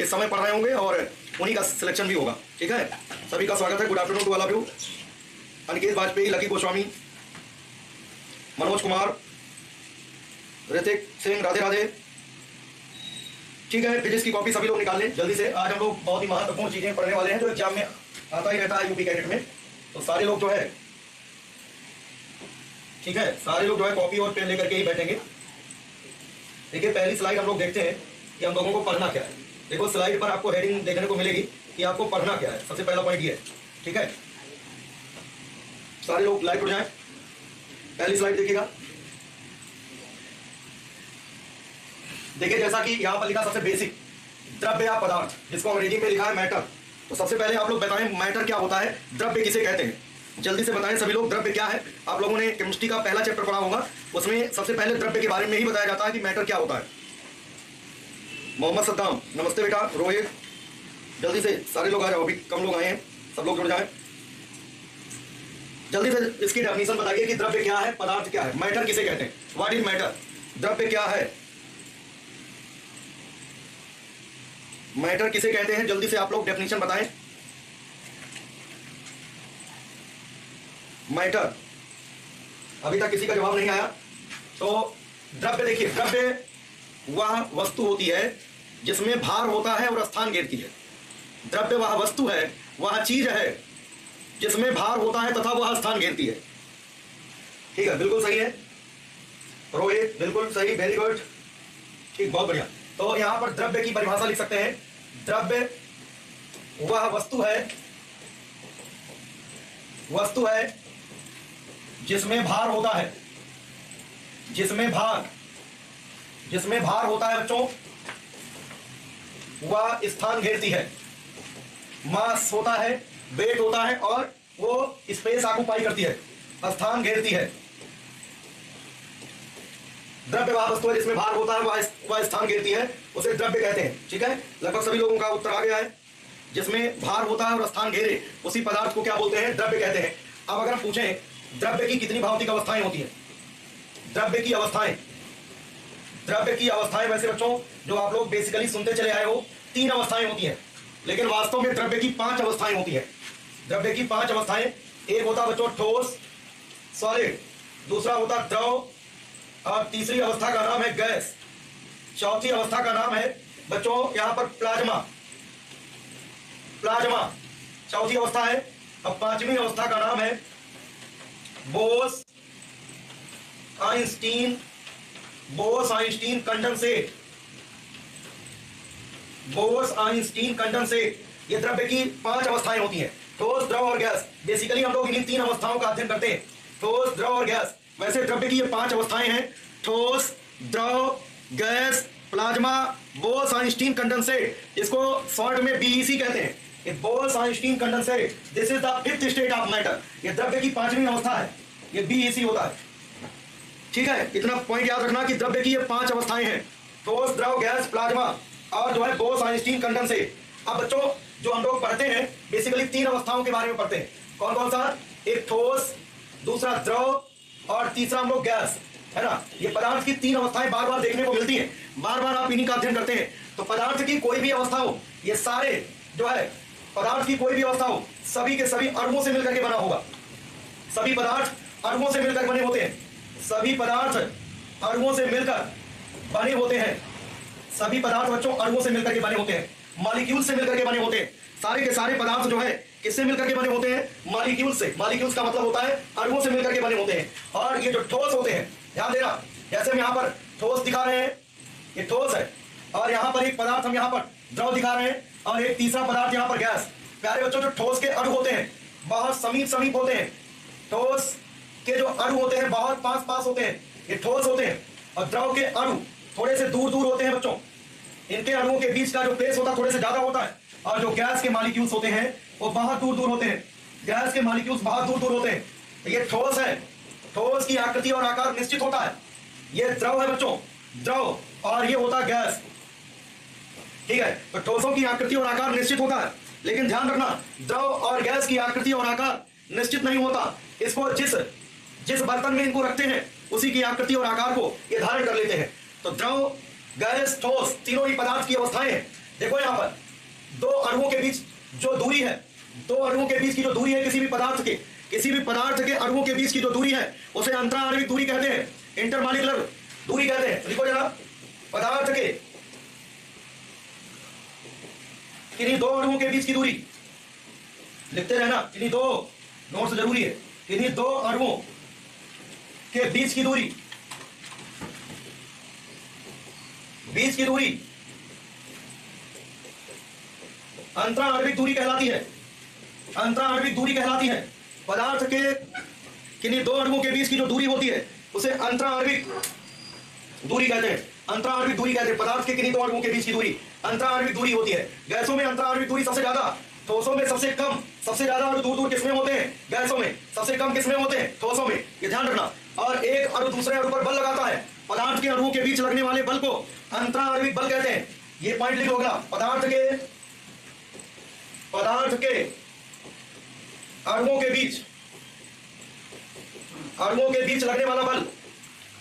इस समय पढ़ रहे होंगे और उन्हीं का सिलेक्शन भी होगा। ठीक है, सभी का स्वागत है। Good afternoon to all of you. Aniket Vajpayee, Lucky Goswami, Manoj Kumar, Hrithik Singh, Radhe Radhe. ठीक है, फिजिक्स की कॉपी सभी लोग निकाल लें जल्दी से। आज हम लोग बहुत ही महत्वपूर्ण चीजें पढ़ने वाले हैं जो एग्जाम में आता ही रहता है यूपी कैडेट में। तो सारे लोग जो है, ठीक है, सारे लोग जो है कॉपी और पेन लेकर के ही बैठेंगे। देखिए, पहली स्लाइड हम लोग देखते हैं कि हम लोगों को पढ़ना क्या है। देखो, स्लाइड पर आपको हेडिंग देखने को मिलेगी कि आपको पढ़ना क्या है। सबसे पहला पॉइंट ये है। ठीक है, सारे लोग लाइव उठ जाएं। पहली स्लाइड देखिएगा। देखिए, जैसा कि यहां पर लिखा सबसे बेसिक, द्रव्य या पदार्थ, जिसको अंग्रेजी में लिखा है मैटर। तो सबसे पहले आप लोग बताएं मैटर क्या होता है, द्रव्य किसे कहते हैं। जल्दी से बताएं सभी लोग, द्रव्य क्या है। आप लोगों ने केमिस्ट्री का पहला चैप्टर पढ़ा होगा, उसमें सबसे पहले द्रव्य के बारे में ही बताया जाता है कि मैटर क्या होता है। मोहम्मद सद्दाम, नमस्ते बेटा। रोहित, जल्दी से सारे लोग आ जाओ, अभी कम लोग आए हैं, सब लोग जुड़ जाएं। जल्दी से इसकी डेफिनेशन बताइए कि द्रव्य क्या है, पदार्थ क्या है, मैटर किसे कहते हैं। व्हाट इज मैटर, द्रव्य क्या है, मैटर किसे कहते हैं। जल्दी से आप लोग डेफिनेशन बताएं। मैटर, अभी तक किसी का जवाब नहीं आया। तो द्रव्य, देखिए, द्रव्य वह वस्तु होती है जिसमें भार होता है और स्थान घेरती है। द्रव्य वह वस्तु है, वह चीज है जिसमें भार होता है तथा वह स्थान घेरती है। ठीक है, बिल्कुल सही है रोहित, बिल्कुल सही, वेरी गुड। ठीक, बहुत बढ़िया। तो यहां पर द्रव्य की परिभाषा लिख सकते हैं। द्रव्य वह वस्तु है, वस्तु है जिसमें भार होता है, जिसमें भार होता है बच्चों, वह स्थान घेरती है। मास होता है, वेट होता है और वो स्पेस ऑक्युपाई करती है, स्थान घेरती है। द्रव्य वह वस्तु है जिसमें भार होता है, वह स्थान घेरती है, उसे द्रव्य कहते हैं। ठीक है, लगभग सभी लोगों का उत्तर आ गया है। जिसमें भार होता है और स्थान घेरे, उसी पदार्थ को क्या बोलते हैं, द्रव्य कहते हैं। अब अगर हम पूछें द्रव्य की कितनी भौतिक अवस्थाएं होती हैं, द्रव्य की अवस्थाएं, द्रव्य की अवस्थाएं वैसे बच्चों जो आप लोग बेसिकली सुनते चले आए हो, 3 अवस्थाएं होती हैं, लेकिन वास्तव में द्रव्य की 5 अवस्थाएं होती हैं। द्रव्य की 5 अवस्थाएं, एक होता बच्चों ठोस, सॉलिड, दूसरा होता द्रव, और तीसरी अवस्था का नाम है गैस, चौथी अवस्था का नाम है बच्चों यहां पर प्लाज्मा, प्लाज्मा चौथी अवस्था है। अब 5वीं अवस्था का नाम है Bose Einstein, Bose Einstein condensate, Bose Einstein condensate. ये द्रव्य की 5 अवस्थाएं होती हैं, ठोस, द्रव और गैस। बेसिकली हम लोग इन्हीं 3 अवस्थाओं का अध्ययन करते हैं, ठोस, द्रव और गैस। वैसे द्रव्य की ये 5 अवस्थाएं हैं, ठोस, द्रव, gas, plasma, Bose Einstein condensate. इसको शॉर्ट में बीईसी कहते हैं। ये Bose Einstein condensate, this is the 5th state of matter. ये द्रव्य की 5वीं अवस्था है, ये बीईसी होता है। ठीक है, इतना पॉइंट याद रखना कि द्रव्य की ये 5 अवस्थाएं हैं, ठोस, द्रव, गैस, प्लाज्मा और जो है बोस आइंस्टीन कंडेंसेट। अब बच्चों जो हम लोग पढ़ते हैं बेसिकली 3 अवस्थाओं के बारे में पढ़ते हैं। कौन कौन सा, एक ठोस, दूसरा द्रव और तीसरा हम लोग गैस, है ना। ये पदार्थ की 3 अवस्थाएं बार बार देखने को मिलती हैं, बार बार आप इन्हीं का अध्ययन करते हैं। तो पदार्थ की कोई भी अवस्था हो, ये सारे जो है पदार्थ की कोई भी अवस्था हो, सभी के सभी अणुओं से मिलकर के बना होगा। सभी पदार्थ अणुओं से मिलकर बने होते हैं, सभी पदार्थ अणुओं से मिलकर बने होते हैं, सभी पदार्थ बच्चों अणुओं से मिलकर के बने होते हैं, मॉलिक्यूल से मिलकर के बने होते हैं। सारे के सारे पदार्थ जो है किससे मिलकर के बने होते हैं, मॉलिक्यूल से। मॉलिक्यूल्स का मतलब होता है अणुओं से मिलकर के बने होते हैं। और ये जो ठोस होते हैं, ध्यान देना, जैसे हम यहाँ पर ठोस दिखा रहे हैं, ये ठोस है, और यहाँ पर एक पदार्थ हम यहाँ पर द्रव दिखा रहे हैं, और एक तीसरा पदार्थ यहाँ पर गैस। प्यारे बच्चों, जो ठोस के अणु होते हैं बहुत समीप समीप होते हैं, ठोस के जो अणु होते हैं बहुत पास पास होते हैं, ये ठोस होते हैं। और द्रव के अणु थोड़े से दूर दूर होते हैं बच्चों, इनके अणुओं के बीच का जो स्पेस होता है थोड़े से ज्यादा होता है। और जो गैस के मॉलिक्यूल्स होते हैं वो बहुत दूर दूर होते हैं, गैस के मॉलिक्यूल्स बहुत दूर दूर होते हैं। ये ठोस है, ठोस की आकृति और आकार निश्चित होता है। ये द्रव है बच्चों, द्रव, और ये होता है गैस। ठीक है, तो ठोसों की आकृति और आकार निश्चित होता है, लेकिन ध्यान रखना द्रव और गैस की आकृति और आकार निश्चित नहीं होता। इसको जिस बर्तन में इनको रखते हैं उसी की आकृति और आकार को ये धारण कर लेते हैं। तो द्रव, गैस, ठोस तीनों ही पदार्थ की अवस्थाएं हैं। देखो यहां पर दो अणुओं के बीच जो दूरी है, दो अणुओं के बीच की जो दूरी है किसी भी पदार्थ के अणुओं के बीच की जो दूरी है उसे अंतराण्विक दूरी कहते हैं, इंटरमॉलिक्यूलर दूरी कहते हैं। लिखो जरा, पदार्थ के किन्हीं दो अणुओं के बीच की दूरी, लिखते रहना, किन्हीं दो, नोट्स जरूरी है, किन्हीं दो अणुओं के बीच की दूरी, अंतराण्विक दूरी कहलाती है, अंतराण्विक दूरी कहलाती है। पदार्थ के किन्हीं दो अणुओं के बीच की जो दूरी होती है उसे अंतराण्विक दूरी कहते हैं, अंतराण्विक दूरी कहते हैं। पदार्थ के किन्हीं दो अणुओं के बीच की दूरी अंतराण्विक दूरी होती है। गैसों में अंतराण्विक दूरी सबसे ज्यादा, ठोसों में सबसे कम, सबसे ज्यादा और दूर दूर किसमें होते हैं? गैसों में। सबसे कम किसमें होते हैं? ठोसों में, ये ध्यान रखना। और एक अणु दूसरे अणु पर बल लगाता है, पदार्थ के अणुओं के बीच लगने वाले बल को अंतराण्विक बल कहते हैं। ये पॉइंट लिख लो अगला, पदार्थ के अणुओं के बीच लगने वाला बल,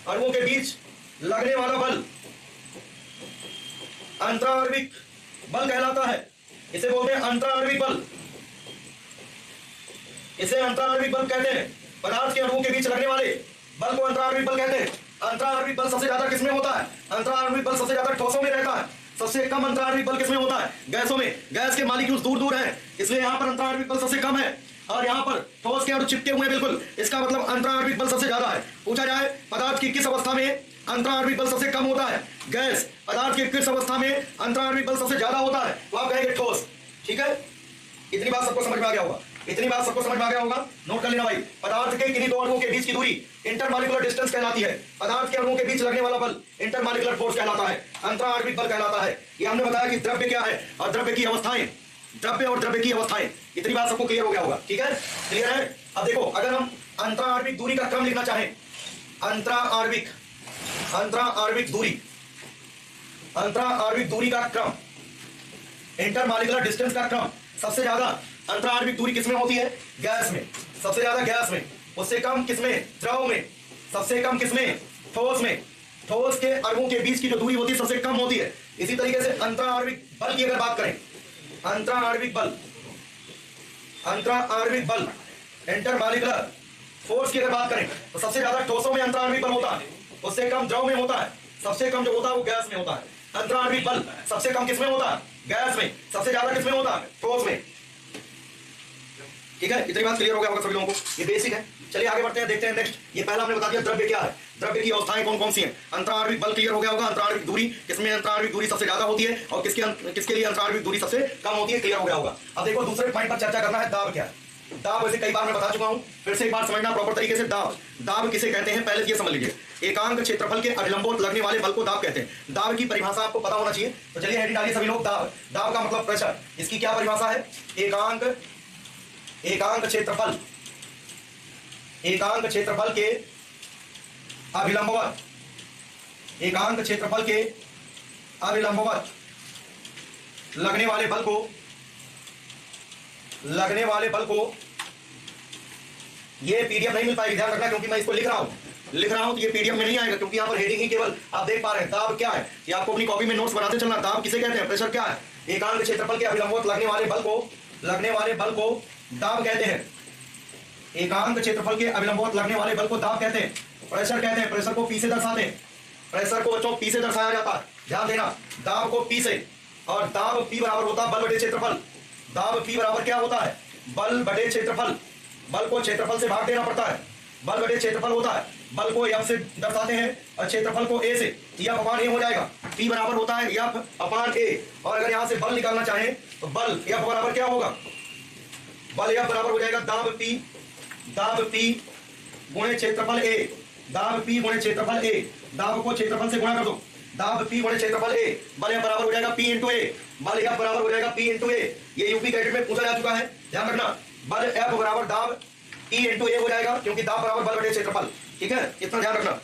अणुओं के बीच लगने वाला बल अंतराण्विक बल कहलाता है। इसे बोलते हैं अंतराण्विक बल, इसे अंतराण्विक बल कहते हैं। पदार्थ के अणुओं के बीच लगने वाले बल को अंतराण्विक बल कहते हैं। अंतराण्विक बल सबसे ज्यादा किसमें होता है? अंतराण्विक बल सबसे ज्यादा ठोसों में रहता है। सबसे कम अंतराण्विक बल किसमें होता है? गैसों में। गैस के मॉलिक्यूल्स दूर दूर हैं, इसलिए यहां पर अंतराण्विक बल सबसे कम है, और यहां पर ठोस के अणु चिपके हुए हैं बिल्कुल, इसका मतलब अंतराण्विक बल सबसे ज्यादा है। पूछा जाए पदार्थ की किस अवस्था में अंतराण्विक बल सबसे कम होता है? गैस। पदार्थ की किस अवस्था में अंतराण्विक बल सबसे ज्यादा होता है? तो आप कहेंगे ठोस। ठीक है, इतनी बात सबको समझ में आ गया होगा, इतनी बात सबको समझ में आ गया होगा। नोट कर लेना भाई, पदार्थ के किन्हीं दो अणुओं के बीच की दूरी इंटरमॉलिक्यूलर डिस्टेंस कहलाती है। पदार्थ के अणुओं के बीच लगने वाला बल इंटरमॉलिक्यूलर फोर्स कहलाता है, अंतराण्विक बल कहलाता है। ये हमने बताया कि द्रव्य क्या है और द्रव्य की अवस्थाएं, द्रव्य और द्रव्य की अवस्थाएं, इतनी बात सबको क्लियर हो गया होगा। ठीक है, क्लियर है। अब देखो, अगर हम अंतराण्विक दूरी का क्रम लिखना चाहें, अंतराण्विक दूरी का क्रम, इंटरमॉलिक्यूलर डिस्टेंस का क्रम, सबसे ज्यादा अंतराण्विक दूरी किसमें होती है? गैस में। सबसे ज्यादा गैस में, उससे कम किसमें? द्रव में। सबसे कम किसमें? ठोस में। ठोस के अणुओं के बीच की जो दूरी होती है सबसे कम होती है। इसी तरीके से अंतराण्विक बल की अगर बात करें, अंतराण्विक बल इंटरमॉलिक्यूलर फोर्स की अगर बात करें तो सबसे ज्यादा ठोसों में अंतराण्विक बल होता है, उससे कम द्रव में होता है, सबसे कम जो होता है वो गैस में होता है। अंतराण्विक बल सबसे कम किसमें होता है? गैस में। सबसे ज्यादा किसमें होता है? ठोस में। ठीक है, इतनी बात क्लियर हो गया होगा सभी लोगों को, ये बेसिक है। चलिए आगे बढ़ते हैं, देखते हैं नेक्स्ट। ये पहला हमने बता दिया द्रव्य क्या है, द्रव्य की अवस्थाएं कौन कौन सी हैं। अंतराण्विक बल क्लियर हो गया होगा, अंतराण्विक दूरी, किसमें अंतराण्विक दूरी सबसे ज्यादा होती है और किसके लिए अंतराण्विक दूरी सबसे कम होती है, क्लियर हो गया होगा। अब देखो दूसरे पॉइंट पर चर्चा करना है, दाब क्या है। दाब वैसे कई बार मैं बता चुका हूं, फिर से एक बार समझना प्रॉपर तरीके से। दाब किसे कहते हैं पहले ये समझ लीजिए। एकांक क्षेत्रफल के अभिलंबोत लगने वाले बल को दाब कहते हैं। दाब की परिभाषा आपको पता होना चाहिए, तो चलिए हेडिंग डालिए सभी लोग। दाब, दाब का मतलब प्रेशर। इसकी क्या परिभाषा है? एकांक क्षेत्रफल के अभिलंबवत, एकांक क्षेत्रफल के अभिलंबवत लगने वाले बल को, ये पीडीएफ नहीं मिल पाएगी, ध्यान रखना, क्योंकि मैं इसको लिख रहा हूं तो ये पीडीएफ में नहीं आएगा, क्योंकि यहाँ पर हेडिंग ही केवल आप देख पा रहे हैं। दाब क्या है ये आपको अपनी कॉपी में नोट्स बनाते चलना। दाब किसे कहते हैं? प्रेशर क्या है? एकांक क्षेत्रफल के अभिलंबवत लगने वाले बल को दाब कहते हैं। एकांक क्षेत्रफल के अभिलंबवत लगने वाले बल को दाब कहते हैं, प्रेशर कहते हैं। प्रेशर को पी से दर्शाते हैं, प्रेशर को बच्चों पी से दर्शाया जाता है, ध्यान देना। दाब को पी से, और दाब पी बराबर होता है बल बटे क्षेत्रफल। दाब पी बराबर क्या होता है? बल बटे क्षेत्रफल। बल को क्षेत्रफल से भाग देना पड़ता है, बल बटे क्षेत्रफल होता है। बल को एफ से दर्शाते हैं और क्षेत्रफल को ए से, एफ अपान ए हो जाएगा। पी बराबर होता है एफ अपान ए, और अगर यहां से बल निकालना चाहें तो बल एफ बराबर क्या होगा? बल एफ बराबर हो जाएगा दाब पी गुणे क्षेत्रफल ए, दाब पी गुणे क्षेत्रफल ए। दाब को क्षेत्रफल से गुणा कर दो, दाब पी गुणे क्षेत्रफल ए, बल एफ बराबर हो जाएगा पी इंटू ए। बल एफ बराबर हो जाएगा पी इंटू ए। ये यूपी कैडेट में पूछा जा चुका है, ध्यान रखना। बल एफ बराबर दाब पी इंटू ए हो जाएगा, क्योंकि दाब बराबर बल बटे क्षेत्रफल। ठीक है, इतना ध्यान रखना।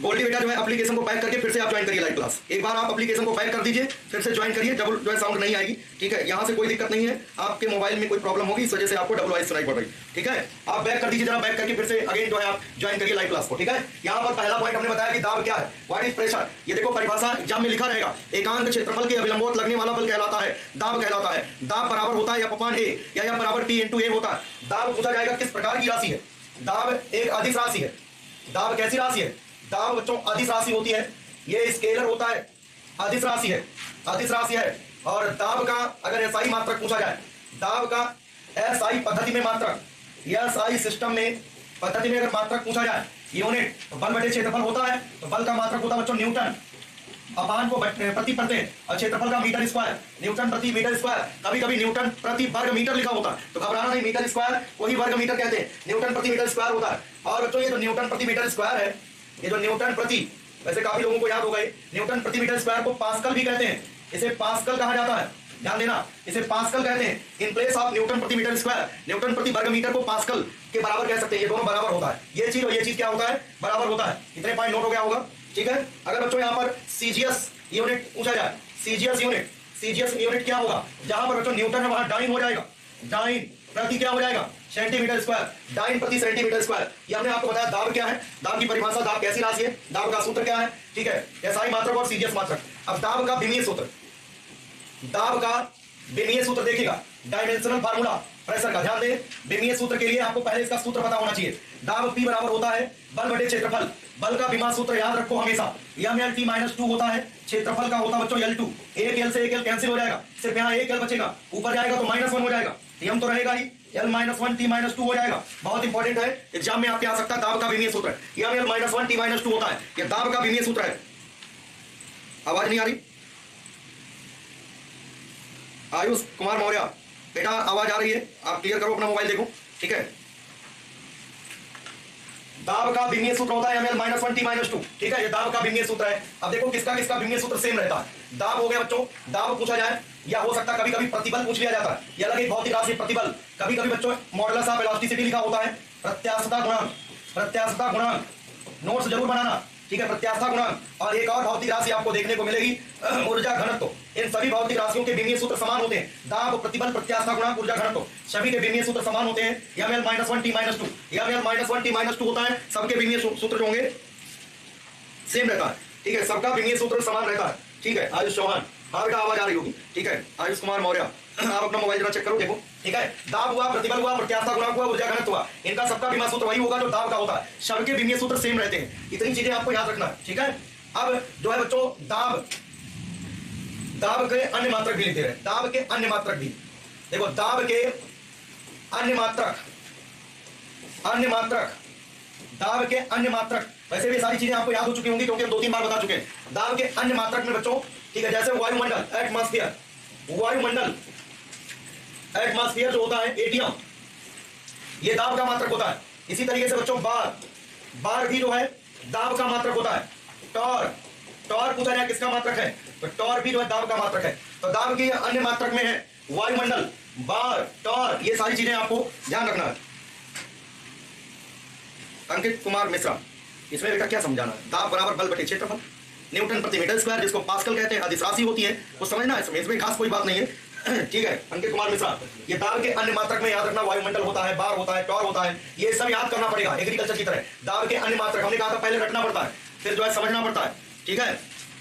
गोल्डी बेटा जो है एप्लीकेशन को पैक करके फिर से आप ज्वाइन करिए लाइव क्लास। एक बार आप एप्लीकेशन को पैक कर दीजिए, फिर से ज्वाइन करिए, डबल जो है साउंड नहीं आएगी, ठीक है। यहाँ से कोई दिक्कत नहीं है, आपके मोबाइल में कोई प्रॉब्लम होगी, इस वजह से आपको डबल वॉइस सुनाई पड़ रही, ठीक है। आप बैक कर दीजिए जरा, बैक करके फिर से अगेन जो है आप ज्वाइन करिए लाइव क्लास को, ठीक है। यहाँ पर पहला पॉइंट हमने बताया कि दाब क्या है, व्हाट इज प्रेशर। ये देखो परिभाषा एग्जाम में लिखा रहेगा, एकांक क्षेत्रफल के अविलंबवत लगने वाला बल कहलाता है दाब कहलाता है। दाब बराबर होता है F/A या बराबर T × A होता है। दाब पूछा जाएगा किस प्रकार की राशि है। दाब एक अदिश राशि है। दाब कैसी राशि है? दाब बच्चों अदिश राशि होती है, ये स्केलर होता है, अदिश राशि है, अदिश राशि है। और दाब का अगर एसआई मात्रक पूछा जाए, दाब का एसआई पद्धति में मात्रक, एसआई सिस्टम में पद्धति में अगर मात्रक पूछा जाए, यूनिट तो बल बटे क्षेत्रफल होता है, तो बल का मात्रक होता है बच्चों न्यूटन, अपान को प्रति प्रत्यय और क्षेत्रफल का मीटर स्क्वायर, न्यूटन प्रति मीटर स्क्वायर। कभी कभी न्यूटन प्रति वर्ग मीटर लिखा होता है, तो घबराना नहीं, मीटर स्क्वायर वही वर्ग मीटर कहते हैं, न्यूटन प्रति मीटर स्क्वायर होता है। और बच्चों ये जो न्यूटन प्रति मीटर स्क्वायर है, ये जो न्यूटन प्रति, वैसे काफी लोगों को याद होगा, न्यूटन प्रति मीटर स्क्वायर को पास्कल भी कहते हैं, इसे पास्कल कहा जाता है, ध्यान देना, इसे पास्कल कहते हैं। इन प्लेस ऑफ न्यूटन प्रति मीटर स्क्वायर, न्यूटन प्रति वर्ग मीटर को पास्कल के बराबर कह सकते हैं। ये दोनों बराबर होता है, ये चीज और ये चीज क्या होता है, बराबर होता है। इतने पॉइंट नोट हो गया होगा, ठीक है। अगर बच्चों यहाँ पर सीजीएस यूनिट पूछा जाए, सीजीएस यूनिट क्या होगा, जहां पर बच्चों न्यूटन है वहां डाइन हो जाएगा, डाइन प्रति क्या हो जाएगा, सेंटीमीटर स्क्वायर, डाइन प्रति सेंटीमीटर स्क्वायर। ये हमने आपको बताया दाब क्या है, दाब की परिभाषा, दाब कैसी राशि है, दाब का सूत्र क्या है, ठीक है, एसआई मात्रक और सीजीएस मात्रक। अब दाब का विमीय सूत्र, दाब का विमीय सूत्र देखिएगा, डायमेंशनल फार्मूला प्रेशर का, ध्यान दें। विमीय सूत्र के लिए आपको पहले इसका सूत्र पता होना चाहिए। दाब P बराबर होता है बल बटे क्षेत्रफल। बल का विमा सूत्र याद रखो हमेशा, mL/T-2 होता है, क्षेत्रफल का होता है बच्चों L2। एक L से एक L कैंसिल हो जाएगा, सिर्फ यहाँ एक L बचेगा, ऊपर जाएगा तो -1 हो जाएगा, m तो रहेगा ही, L-1 T-2 हो जाएगा। बहुत इंपॉर्टेंट है, एग्जाम में आपके आ सकता है, दाब का विमीय सूत्र mL-1 T-2 होता है, यह दाब का विमीय सूत्र है। आवाज नहीं आ रही? आयुष कुमार मौर्य बेटा आवाज आ रही है, आप क्लियर करो अपना मोबाइल देखो, ठीक है। दाब का विमीय सूत्र होता है mL-1 T-2, ठीक है, ये दाब का विमीय सूत्र है। अब देखो किसका किसका विमीय सूत्र सेम रहता है। दाब हो गया बच्चों, दाब पूछा जाए, या हो सकता है कभी कभी प्रतिबल पूछ लिया जाता है, ये अलग एक भौतिक राशि प्रतिबल। कभी कभी बच्चों मॉडुलस ऑफ इलास्टिसिटी लिखा होता है, प्रत्यास्थता गुणांक, प्रत्यास्थता गुणांक नोट्स जरूर बनाना, ठीक है, प्रत्यास्थता गुणांक। और एक और भौतिक राशि आपको देखने को मिलेगी ऊर्जा घनत्व। इन सभी भौतिक राशियों के विमीय सूत्र समान होते हैं, दाब, प्रतिबल, प्रत्यास्थता गुणांक, ऊर्जा घनत्व, सभी के विमीय सूत्र समान होते हैं, mL-1 T-2, mL-1 T-2 होता है, सबके विमीय सूत्र जो होंगे सेम रहता है, ठीक है, सबका विमीय सूत्र समान रहता है, ठीक है। आयुष चौहान, हाँ बेटा आवाज आ रही होगी, ठीक है। आयुष कुमार मौर्य, आप अपना मोबाइल जरा चेक करो, देखो, ठीक है। दाब हुआ, प्रतिबल हुआ, प्रत्यास्थता गुणांक हुआ, ऊर्जा घनत्व हुआ, इनका सबका विमीय सूत्र वही होगा जो दाब का होता है, सबके विमीय सूत्र सेम रहते हैं। इतनी चीजें आपको याद रखना है, ठीक है। अब जो है बच्चों दाब, दाब के अन्य मात्रक भी लिखते रहे, दाब के अन्य मात्रक भी देखो, दाब के अन्य मात्रक, अन्य मात्रक, दाब के अन्य मात्रक, वैसे भी सारी चीजें आपको याद हो चुकी होंगी क्योंकि हम 2-3 बार बता चुके हैं। दाब के अन्य मात्रक में बच्चों, ठीक है, जैसे वायुमंडल, एटमॉस्फेयर, वायुमंडल, एटमॉस्फेयर जो होता है एटीएम, ये दाब का मात्रक होता है। इसी तरीके से बच्चों बार, बार भी जो है दाब का मात्रक होता है। टॉर, टॉर पूछा जाए किसका मात्रक है, तो टॉर भी जो है दाब का मात्रक है। तो दाब के अन्य मात्रक में है वायुमंडल, बार, टॉर, ये सारी चीजें आपको ध्यान रखना है। अंकित कुमार मिश्रा, इसमें बेटा क्या समझाना है, दाब बराबर बल बटे क्षेत्रफल, न्यूटन प्रति मीटर स्क्वायर, जिसको पास्कल कहते हैं, अदिश राशि होती है, वो समझना है, इसमें खास कोई बात नहीं है, ठीक है। अंकित कुमार मिश्रा, ये दाब के अन्य मात्रक में याद रखना, वायुमंडल होता है, बार होता है, टॉर होता है, ये सब याद करना पड़ेगा एग्रीकल्चर की तरह। दाब के अन्य मात्रक हमने कहा था पहले रटना पड़ता है, फिर जो है समझना पड़ता है, ठीक है।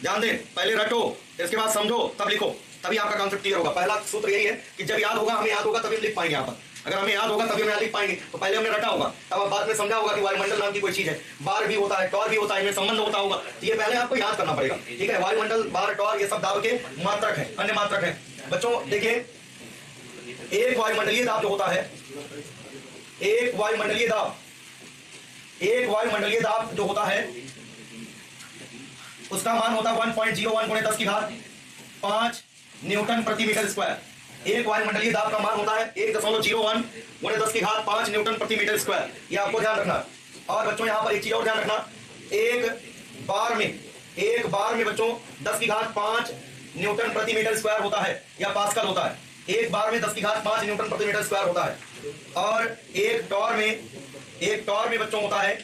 ध्यान दें, पहले रटो, इसके बाद समझो, तब लिखो, तभी आपका कॉन्सेप्ट क्लियर होगा। पहला सूत्र यही है कि जब याद होगा, हमें याद होगा तभी हम लिख पाएंगे यहाँ पर। अगर हमें याद होगा तभी हम लिख पाएंगे, तो पहले हमने रटा होगा, तब बाद में समझा होगा कि वायुमंडल नाम की कोई चीज है, बार भी होता है, टॉर भी होता है, इनमें संबंध होता होगा, तो ये पहले आपको याद करना पड़ेगा, ठीक है। वायुमंडल, बार, टॉर, ये सब दाब के मात्रक है, अन्य मात्रक है। बच्चों देखिए, एक वायुमंडलीय दाब जो होता है, एक वायुमंडलीय दाब, एक वायुमंडलीय दाब जो होता है, उसका मान होता है 1.01 × 10⁵ न्यूटन प्रति मीटर स्क्वायर। एक वायुमंडलीय दाब का मान होता है 1.01 × 10⁵ न्यूटन प्रति मीटर स्क्वायर, ये आपको ध्यान रखना। और बच्चों यहाँ पर एक चीज और ध्यान रखना, एक बार में बच्चों 10⁵ न्यूटन प्रति मीटर स्क्वायर होता है, या पास्कल होता है। एक बार में 10⁵ न्यूटन प्रति मीटर स्क्वायर होता है। और एक टॉर में बच्चों होता है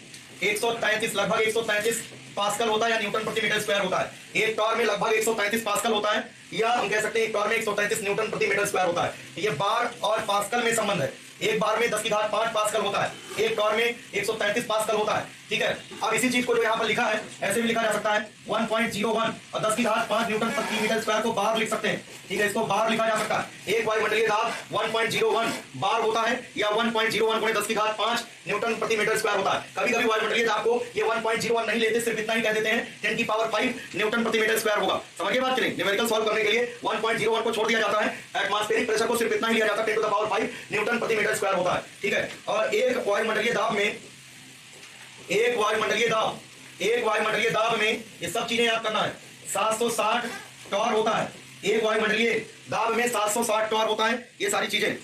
133, लगभग 133 पास्कल होता है या न्यूटन प्रति मीटर स्क्वायर होता है। एक टॉर में लगभग 133 पास्कल होता है, या हम कह सकते हैं एक टॉर में 133 न्यूटन प्रति मीटर स्क्वायर होता है। ये बार और पास्कल में संबंध है। एक बार में 10⁵ पास्कल होता है, एक टॉर में 133 पास्कल होता है। ठीक है, अब इसी चीज को जो यहाँ पर लिखा है ऐसे भी लिखा जा सकता है 1.01 और 10⁵ न्यूटन प्रति मीटर स्क्वायर को बार लिख सकते हैं। ठीक है, इसको बार लिखा जा सकता है। एक वायुमंडलीय दाब 1.01 बार होता है या 1.01 गुणे 10⁵ न्यूटन प्रति मीटर स्क्वायर होता है। कभी कभी वायुमंडलीय दाब को ये 1.01 नहीं लेते, सिर्फ इतना ही कह देते हैं 10⁵ न्यूटन प्रति मीटर स्क्वायर होगा। समझिए बात करें, न्यूमेरिकल सॉल्व करने के लिए 1.01 को छोड़ दिया जाता है, एटमॉस्फेरिक प्रेशर को सिर्फ इतना ही लिया जाता है 10⁵ न्यूटन प्रति मीटर स्क्वायर होता है। ठीक है, और एक वायुमंडलीय दाब में ये सब चीजें याद करना है। 760 टॉर होता है, एक वायुमंडलीय दाब में 760 टॉर होता है। ये सारी चीजें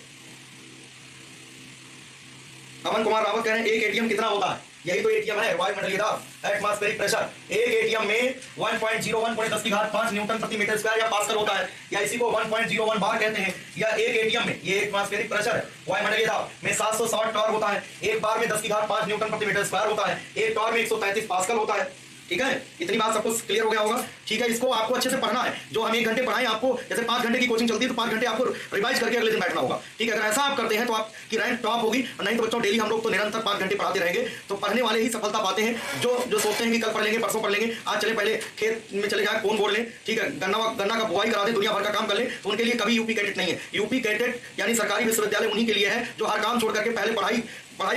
अमन कुमार रावत कह रहे हैं एक एटीएम कितना होता है, यही तो एटीएम है, वायुमंडलीय दाब, एटमॉस्फेरिक प्रेशर। एक एटीएम में 1.01 गुणे 10⁵ न्यूटन प्रति मीटर स्क्वायर या पास्कल होता है, या इसी को 1.01 बार कहते हैं। या एक एटीएम में, ये एटमॉस्फेरिक प्रेशर है, वायुमंडलीय दाब में 760 टॉर होता है, एक बार में 10⁵ न्यूटन प्रति मीटर स्क्वायर होता है, एक टॉर में 133 पास्कल होता है। ठीक है, इतनी बात सबको क्लियर हो गया होगा। ठीक है, इसको आपको अच्छे से पढ़ना है। जो हम 1 घंटे पढ़ाएं आपको, जैसे 5 घंटे की कोचिंग चलती है तो 5 घंटे आपको रिवाइज करके अगले दिन बैठना होगा। ठीक है, अगर ऐसा आप करते हैं तो आपकी रैंक टॉप होगी। नहीं तो बच्चों डेली हम लोग तो निरंतर 5 घंटे पढ़ाते रहेंगे, तो पढ़ने वाले ही सफलता पाते हैं। जो सोचते हैं कि कल पढ़ लेंगे, परसों पढ़ लेंगे, आज चले पहले खेत में चले जाए, कोन बोल लें, ठीक है, गन्ना का बुआई करा दे, दुनिया भर का काम कर ले, तो उनके लिए कभी यूपी कैडेट नहीं है। यूपी कैडेट यानी सरकारी विश्वविद्यालय उन्हीं के लिए है जो हर काम छोड़ करके पहले पढ़ाई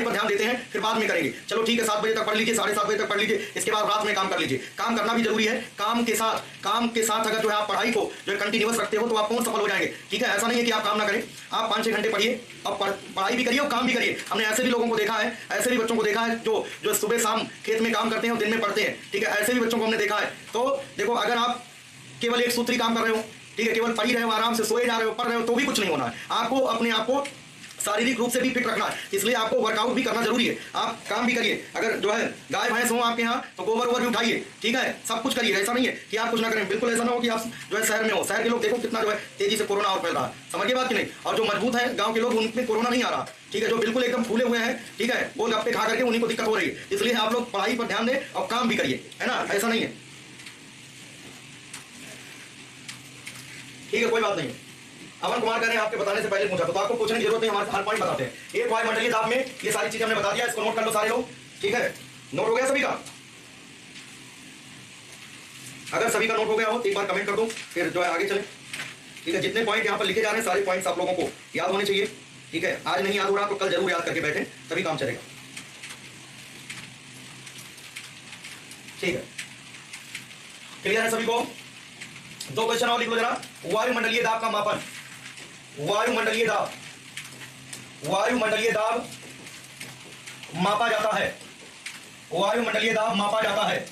पर ध्यान देते हैं, फिर बाद में करेंगे। चलो ठीक है, 7 बजे तक पढ़ लीजिए, 7:30 बजे तक पढ़ लीजिए, इसके बाद रात में काम कर लीजिए। काम करना भी जरूरी है। काम के साथ अगर जो है आप पढ़ाई को जो है कंटिन्यूअस रखते हो तो आप कौन सफल हो जाएंगे। ठीक है, ऐसा नहीं है कि आप काम ना करें, आप 5-6 घंटे पढ़िए और पढ़ाई भी करिए और काम भी करिए। हमने ऐसे भी लोगों को देखा है, ऐसे भी बच्चों को देखा है जो सुबह शाम खेत में काम करते हैं और दिन में पढ़ते हैं। ठीक है, ऐसे भी बच्चों को हमने देखा है। तो देखो, अगर आप केवल एक सूत्री काम कर रहे हो, ठीक है, केवल पढ़ ही रहे हो, आराम से सोए जा रहे हो, पढ़ रहे हो, तो भी कुछ नहीं होना है। आपको अपने आप को शारीरिक रूप से भी फिट रखना है, इसलिए आपको वर्कआउट भी करना जरूरी है। आप काम भी करिए, अगर जो है गाय भैंस हो आपके यहाँ तो गोबर वोबर भी उठाइए। ठीक है, सब कुछ करिए, ऐसा नहीं है कि आप कुछ ना करें। बिल्कुल ऐसा ना हो कि आप जो है शहर में हो, शहर के लोग देखो कितना जो है तेजी से कोरोना और फैल रहा है। समझिए बात की नहीं। और जो मजबूत है गाँव के लोग, उनमें कोरोना नहीं आ रहा। ठीक है, जो बिल्कुल एकदम फूले हुए हैं, ठीक है, वो गप्पे खा करके उन्हीं को दिक्कत हो रही है। इसलिए आप लोग पढ़ाई पर ध्यान दें और काम भी करिए, है ना, ऐसा नहीं है। ठीक है, कोई बात नहीं। अमन कुमार कह रहे हैं आपके बताने से पहले पूछा, तो आपको पूछने की जरूरत नहीं, हमारे हर पॉइंट बताते हैं। एक वायुमंडलीय दाब में ये सारी चीजें हमने बता दिया, इसको नोट कर लो सारे लोग। ठीक है, नोट हो गया सभी का? अगर सभी का नोट हो गया हो तो एक बार कमेंट कर दो, फिर जो है आगे चले। ठीक है, जितने पॉइंट यहाँ पर लिखे जा रहे हैं सारे पॉइंट्स आप लोगों को याद होने चाहिए। ठीक है, आज नहीं याद हो रहा तो कल जरूर याद करके बैठे, तभी काम चलेगा। ठीक है, क्लियर है सभी को? 2 क्वेश्चन और लिख लो जरा। वायुमंडलीय दाब का मापन, वायुमंडलीय दाब मापा जाता है, वायुमंडलीय दाब मापा जाता है।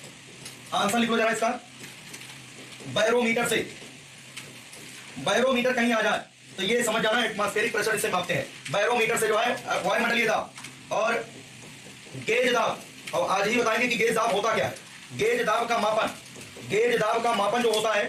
आंसर लिख लो जरा इसका, बैरोमीटर से। बैरोमीटर कहीं आ जाए तो ये समझ जाना एटमॉस्फेरिक प्रेशर इसे मापते हैं। बैरोमीटर से जो है वायुमंडलीय दाब और गेज दाब, और आज ही बताएंगे कि गेज दाब होता क्या है। गेज दाब का मापन, गेज दाब का मापन जो होता है,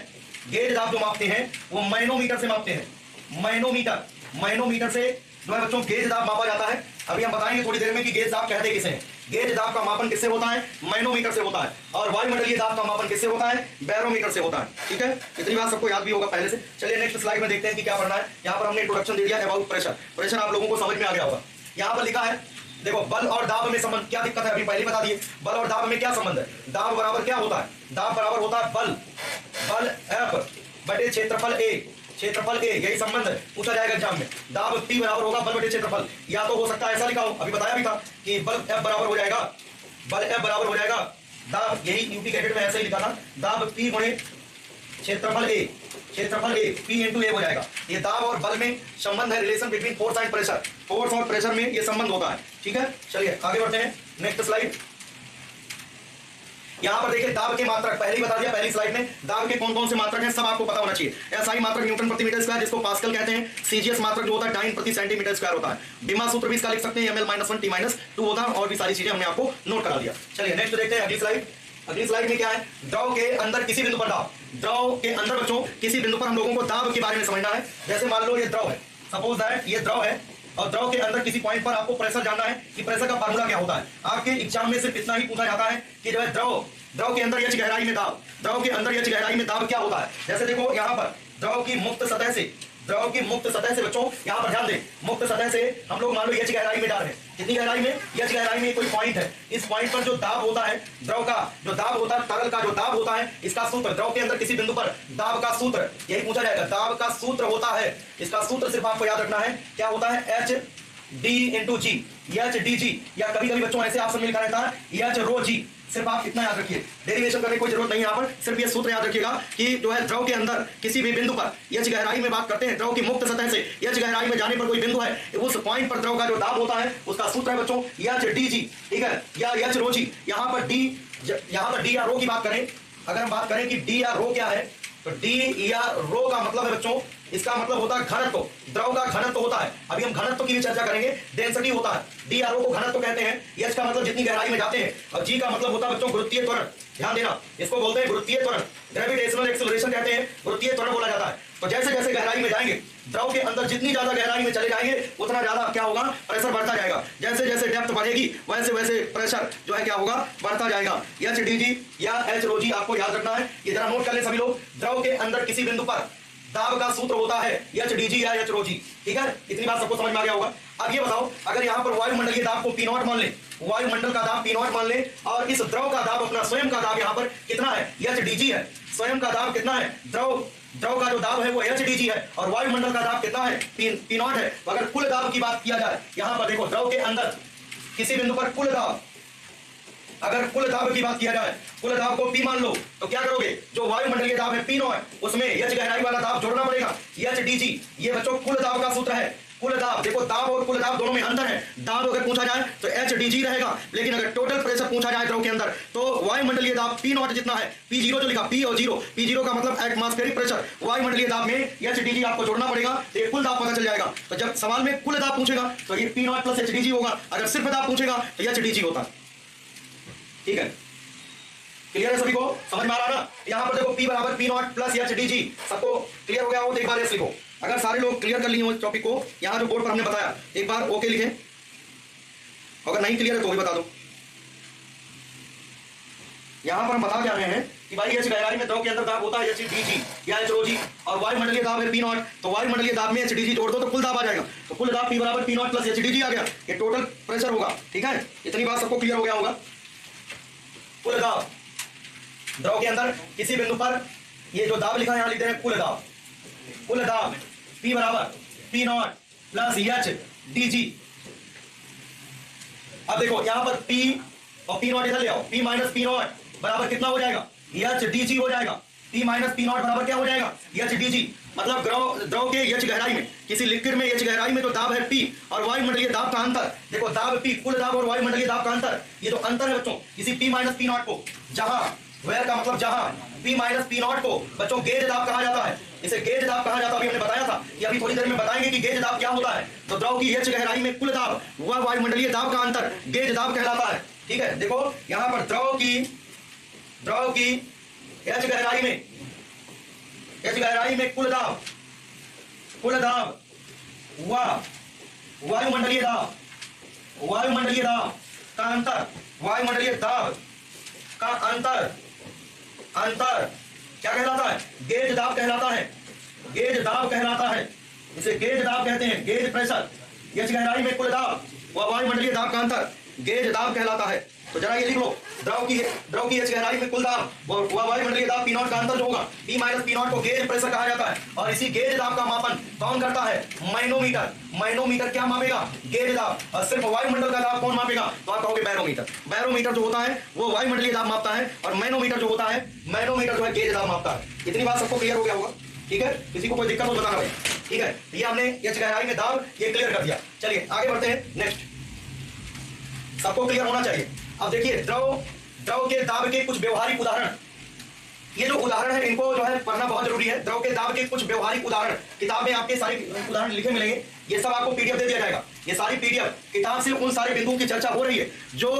गेज दाब जो मापते हैं वो मैनोमीटर से मापते हैं। मैनोमीटर से जो है बच्चों गेज दाब मापा जाता है। अभी हम बताएंगे थोड़ी देर में कि गेज दाब कहते किसे हैं। गेज दाब का मापन किससे होता है? मैनोमीटर से होता है। और वायुमंडलीय दाब का मापन किससे होता है? बैरोमीटर से होता है। ठीक है, इतनी बात सबको याद भी होगा पहले से। चलिए नेक्स्ट स्लाइड में देखते हैं कि क्या पढ़ना है। यहाँ पर हमने इंट्रोडक्शन दे दिया अबाउट प्रेशर। प्रेशर आप लोगों को समझ में आ गया होगा। यहाँ पर लिखा है, देखो बल और दाब में संबंध, क्या दिक्कत है अभी पहले बता दिए। बल और दाब में क्या संबंध है? दाब बराबर क्या होता है? दाब बराबर होता है बल F बटे क्षेत्रफल A। क्षेत्रफल A, यही संबंध है, पूछा जाएगा एग्जाम में। दाब P बराबर होगा बल बटे क्षेत्रफल। या तो हो सकता है ऐसा लिखा हो, अभी बताया भी था कि बल F बराबर हो जाएगा, बल F बराबर हो जाएगा दाब, यही यूपी कैडेट में ऐसे ही लिखा था, दाब P गुणे क्षेत्रफल A। क्षेत्रफल A P इंटू A हो जाएगा। ये दाब और बल में संबंध है, relation between force and pressure. Force और प्रेशर में ये संबंध होता है। ठीक है, चलिए आगे बढ़ते हैं। Next slide. यहाँ पर देखिए दाब के मात्रक पहले ही बता दिया, पहली स्लाइड में दाब के कौन कौन से मात्रक हैं सब आपको पता होना चाहिए। एसआई मात्रक न्यूटन प्रति मीटर स्क्वायर, जिसको पास्कल कहते हैं। सीजीएस मात्रक जो होता है डाइन प्रति सेंटीमीटर स्क्वायर होता है। बीमा सूत्र भी इसका लिख सकते हैं, ml-1 t-2 होता है। और भी सारी चीजें हमने आपको नोट करा दिया। चलिए नेक्स्ट देखते हैं अगली स्लाइड। अगली स्लाइड में क्या है? द्रव के अंदर किसी बिंदु पर दाब। द्रव के अंदर बच्चों किसी बिंदु पर हम लोगों को दाब के बारे में समझना है। जैसे मान लो ये द्रव है, सपोज दैट ये द्रव है, और द्रव के अंदर किसी पॉइंट पर आपको प्रेशर जानना है कि प्रेशर का फार्मूला क्या होता है। आपके एग्जाम में सिर्फ इतना ही पूछा जाता है कि जो है द्रव द्रव के अंदर एच गहराई में दाब, द्रव के अंदर एच गहराई में दाब क्या होता है? जैसे देखो यहाँ पर द्रव की मुक्त सतह से, द्रव की मुक्त सतह से बच्चों यहाँ पर ध्यान दें, मुक्त सतह से हम लोग मान लो एच गहराई में डाल रहे हैं। कितनी गहराई में? एच गहराई में कोई पॉइंट है, इस पॉइंट पर जो दाब होता है, द्रव का जो दाब होता है, तरल का जो दाब होता है, इसका सूत्र, द्रव के अंदर किसी बिंदु पर दाब का सूत्र, यही पूछा जाएगा, दाब का सूत्र होता है, इसका सूत्र सिर्फ आपको याद रखना है, क्या होता है? एच डी इंटू जी, एच डी जी, या कभी कभी बच्चों ऐसे ऑप्शन में लिखा रहता है एच रो जी। सिर्फ आप इतना याद रखिए, डेरिवेशन करने की कोई जरूरत नहीं है यहाँ पर, सिर्फ ये सूत्र याद रखिएगा कि जो है द्रव के अंदर किसी भी बिंदु पर एच गहराई में बात करते हैं, द्रव की मुक्त सतह से एच गहराई में जाने पर कोई बिंदु है, उस पॉइंट पर द्रव का जो दाब होता है उसका सूत्र है बच्चों एच डी जी, ठीक है, या एच रो जी। यहाँ पर डी या रो की बात करें, अगर हम बात करें कि डी या रो क्या है, तो डी या रो का मतलब है बच्चों, इसका मतलब होता है घनत्व, द्रव का घनत्व होता है। अभी हम घनत्व की भी चर्चा करेंगे, डेंसिटी होता है, डी या रो को घनत्व कहते हैं। एच का मतलब जितनी गहराई में जाते हैं, और जी का मतलब होता है बच्चों गुरुत्वीय त्वरण, ध्यान देना, इसको बोलते हैं गुरुत्वीय त्वरण, ग्रेविटेशनल एक्सेलरेशन कहते हैं, गुरुत्वीय त्वरण बोला जाता है। तो जैसे जैसे गहराई में जाएंगे, द्रव के अंदर जितनी ज्यादा गहराई में चले जाएंगे उतना ज्यादा क्या होगा? प्रेशर बढ़ता जाएगा। जैसे जैसे डेप्थ बढ़ेगी वैसे वैसे प्रेशर जो है क्या होगा? बढ़ता जाएगा। एच डी जी या एच रो जी आपको याद रखना है, ये जरा नोट कर ले सभी लोग। द्रव के अंदर किसी बिंदु पर दाब का सूत्र होता है एच डी जी या एच रो जी, ठीक है, इतनी बात सबको समझ में आ गया होगा। अब ये बताओ, अगर यहाँ पर वायुमंडलीय दाब को पी नॉट मान ले, वायुमंडल का दाब पी नॉट मान ले, और इस द्रव का दाब, अपना स्वयं का दाब यहाँ पर कितना है? एच डी जी है। स्वयं का दाब कितना है? द्रव का जो दाब है वो एच डी जी है, और वायुमंडल का दाब कितना है? पी नॉट है। तो अगर कुल दाब की बात किया जाए, यहाँ पर देखो, द्रव के अंदर किसी बिंदु पर कुल दाब, अगर कुल दाब की बात किया जाए, कुल दाब को पी मान लो, तो क्या करोगे? जो वायुमंडलीय दाब है पी नॉट, उसमें एच गहराई वाला दाब जोड़ना पड़ेगा, एच डी जी। ये बच्चों कुल दाब का सूत्र है। कुल दाब, देखो दाब और कुल दाब दोनों में अंतर है। दाब अगर पूछा जाए तो एच डी जी रहेगा, लेकिन अगर टोटल प्रेशर पूछा जाए द्रव के अंदर, तो वायुमंडलीय दाब पी नॉट जितना है, पी जीरो जो लिखा, पी और जीरो, पी जीरो का मतलब एटमॉस्फेरिक प्रेशर, वायुमंडलीय दाब में एच डी जी आपको जोड़ना पड़ेगा, तो ये कुल दाब पता चल जाएगा। तो जब सवाल में कुल दाब पूछेगा तो ये P naught plus h d जी होगा, अगर सिर्फ दाब पूछेगा तो एच डी जी होता है, ठीक है। क्लियर है सभी को? समझ में आ रहा ना? यहाँ पर देखो P बराबर P naught plus h d जी, सबको क्लियर हो गया हो तो एक बार ऐसे लिखो। अगर सारे लोग क्लियर कर लिए हो इस टॉपिक को, यहाँ जो बोर्ड पर हमने बताया, एक बार ओके लिखें, अगर नहीं क्लियर है तो भी बता दो। यहाँ पर हम बता जा रहे हैं कि भाई एच गहराई में द्रव के अंदर दाब होता है एच डी जी या एच रो जी, और वायुमंडलीय दाब है पी नॉट, तो वायुमंडलीय दाब में एच डी जी जोड़ दो तो कुल दाब आ जाएगा। तो कुल दाब P बराबर P naught plus h d g आ गया, ये टोटल प्रेशर होगा, ठीक है। इतनी बात सबको क्लियर हो गया होगा। कुल दाब, द्रव के अंदर किसी बिंदु पर, ये जो दाब लिखा है यहाँ लिख दे रहे हैं कुल दाब, कुल दाब P बराबर P naught plus h d जी। अब देखो यहाँ पर P और पी नॉट इधर ले आओ, P माइनस पी नॉट बराबर कितना हो जाएगा? एच डी जी हो जाएगा। P माइनस पी नॉट बराबर क्या हो जाएगा? एच डी जी। मतलब द्रव के एच गहराई में, किसी लिक्विड में एच गहराई में जो दाब है P और वायुमंडलीय दाब का अंतर, देखो दाब P, कुल दाब और वायुमंडलीय दाब का अंतर, ये जो अंतर है बच्चों, किसी P माइनस पी नॉट को, जहां वेयर का मतलब जहां P माइनस पी नॉट को बच्चों गेज दाब कहा जाता है, इसे गेज दाब कहा जाता है। अभी हमने बताया था कि अभी थोड़ी देर में बताएंगे कि गेज दाब क्या होता है। तो द्रव की एच गहराई में कुल दाब व वायुमंडलीय दाब का अंतर गेज दाब कहलाता है, ठीक है। देखो यहाँ पर द्रव की एच गहराई में कुल दाब व वायुमंडलीय दाब का अंतर, वायुमंडलीय दाब का अंतर क्या कहलाता है? गेज दाब कहलाता है, गेज दाब कहलाता है, इसे गेज दाब कहते हैं, गेज प्रेशर। एच गहराई में कुल दाब व वायुमंडलीय दाब का अंतर गेज दाब कहलाता है। तो जरा ये लिख लो, द्रव की एच गहराई में कुल दाब व वायुमंडलीय दाब पी नॉट का अंतर जो होगा, P माइनस पी नॉट को गेज प्रेशर कहा जाता है। और इसी गेज दाब का मापन कौन करता है? मैनोमीटर। मैनोमीटर क्या मापेगा? गेज दाब। और सिर्फ वायुमंडल का दाब कौन मापेगा? तो आप कहोगे बैरोमीटर। बैरोमीटर जो होता है वो वायुमंडलीय दाब मापता है, और मैनोमीटर जो होता है, मैनोमीटर जो है गेज दाब मापता है। इतनी बात सबको क्लियर हो गया होगा, ठीक है। किसी को कोई दिक्कत हो बताना भाई, ठीक है। ये हमने एच गहराई में दाब ये क्लियर कर दिया। चलिए आगे बढ़ते हैं, नेक्स्ट सबको क्लियर होना चाहिए। अब देखिए द्रव के दाब के कुछ व्यवहारिक उदाहरण, ये जो उदाहरण है इनको जो है पढ़ना बहुत जरूरी है। द्रव के दाब के कुछ व्यवहारिक उदाहरण, किताब में आपके सारे उदाहरण लिखे मिलेंगे, ये सब आपको पीडीएफ दे दिया जाएगा। ये सारी पीडीएफ किताब से उन सारे बिंदुओं की चर्चा हो रही है जो